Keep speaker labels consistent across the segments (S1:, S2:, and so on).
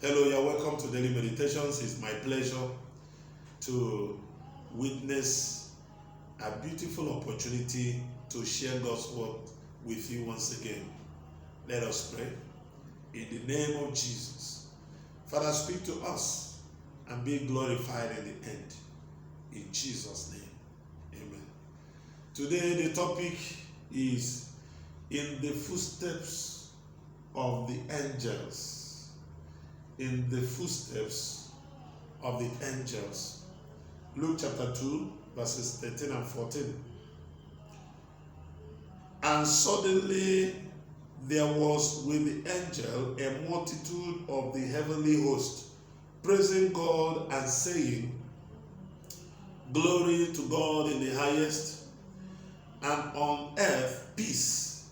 S1: Hello, you're welcome to Daily Meditations. It's my pleasure to witness a beautiful opportunity to share God's word with you once again. Let us pray. In the name of Jesus, Father, speak to us and be glorified in the end. In Jesus' name, amen. Today, the topic is in the footsteps of the angels. In the footsteps of the angels. Luke chapter 2, verses 13 and 14. And suddenly there was with the angel a multitude of the heavenly host, praising God and saying, Glory to God in the highest, and on earth peace,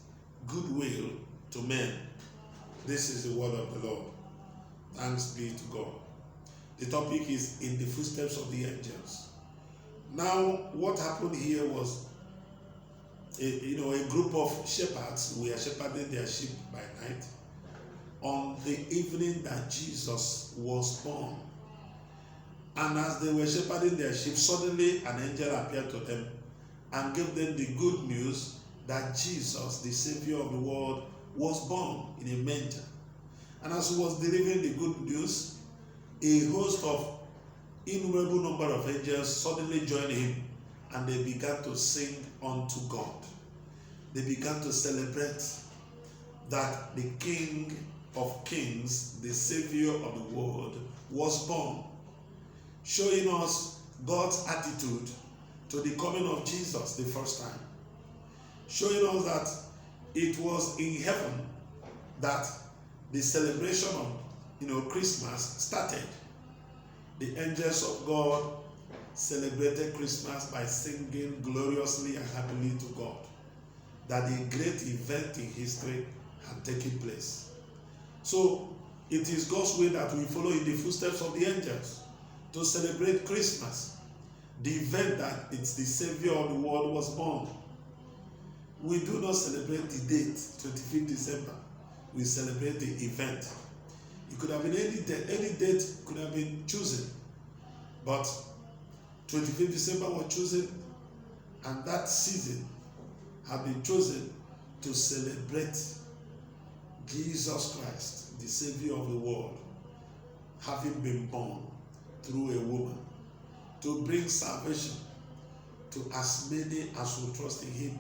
S1: goodwill to men. This is the word of the Lord. Thanks be to God. The topic is in the footsteps of the angels. Now, what happened here was, a group of shepherds were shepherding their sheep by night on the evening that Jesus was born. And as they were shepherding their sheep, suddenly an angel appeared to them and gave them the good news that Jesus, the Savior of the world, was born in a manger. And as he was delivering the good news, a host of innumerable number of angels suddenly joined him, and they began to sing unto God. They began to celebrate that the King of Kings, the Savior of the world, was born, showing us God's attitude to the coming of Jesus the first time, showing us that it was in heaven that the celebration of Christmas started. The angels of God celebrated Christmas by singing gloriously and happily to God that a great event in history had taken place. So it is God's way that we follow in the footsteps of the angels to celebrate Christmas, the event that it's the Savior of the world was born. We do not celebrate the date, 25th December. We celebrate the event. It could have been any date could have been chosen, but 25th December was chosen, and that season had been chosen to celebrate Jesus Christ, the Savior of the world, having been born through a woman, to bring salvation to as many as will trust in him.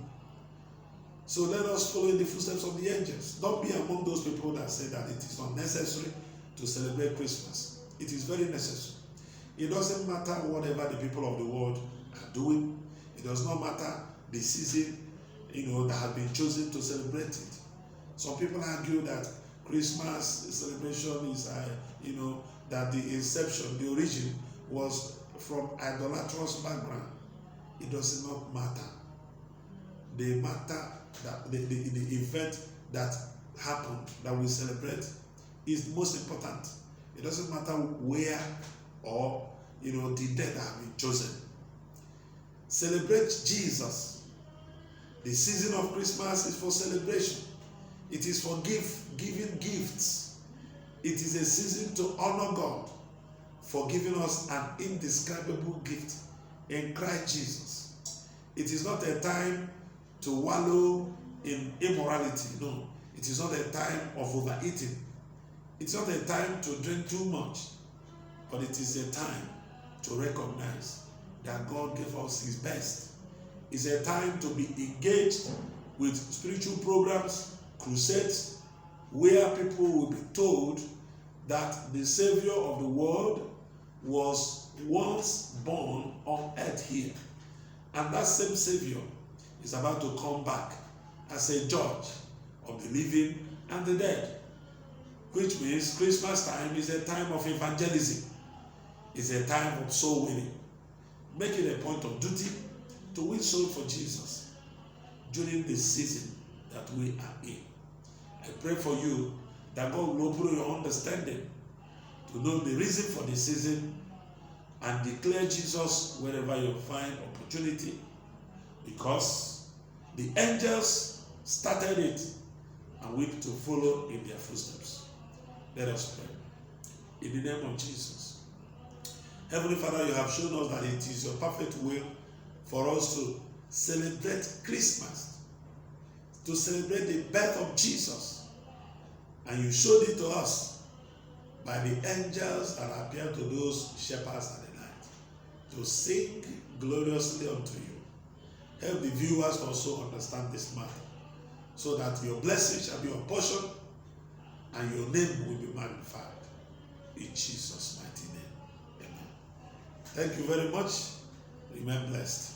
S1: So let us follow in the footsteps of the angels. Don't be among those people that say that it is not necessary to celebrate Christmas. It is very necessary. It doesn't matter whatever the people of the world are doing. It does not matter the season, that has been chosen to celebrate it. Some people argue that Christmas celebration is, that the inception, the origin was from idolatrous background. It does not matter. The matter that the event that happened that we celebrate is most important. It doesn't matter where or the date that have been chosen. Celebrate Jesus. The season of Christmas is for celebration. It is for giving gifts. It is a season to honor God for giving us an indescribable gift in Christ Jesus. It is not a time to wallow in immorality. No, it is not a time of overeating. It's not a time to drink too much, but it is a time to recognize that God gave us his best. It's a time to be engaged with spiritual programs, crusades, where people will be told that the Savior of the world was once born on earth here. And that same Savior is about to come back as a judge of the living and the dead, which means Christmas time is a time of evangelism. It's a time of soul winning. Make it a point of duty to win soul for Jesus during the season that we are in. I pray for you that God will open your understanding to know the reason for the season and declare Jesus wherever you find opportunity, because the angels started it and we to follow in their footsteps. Let us pray. in the name of Jesus. Heavenly Father, you have shown us that it is your perfect will for us to celebrate Christmas, to celebrate the birth of Jesus. And you showed it to us by the angels that appeared to those shepherds at the night, to sing gloriously unto you. Help the viewers also understand this matter, so that your blessing shall be your portion and your name will be magnified. In Jesus' mighty name. Amen. Thank you very much. Remain blessed.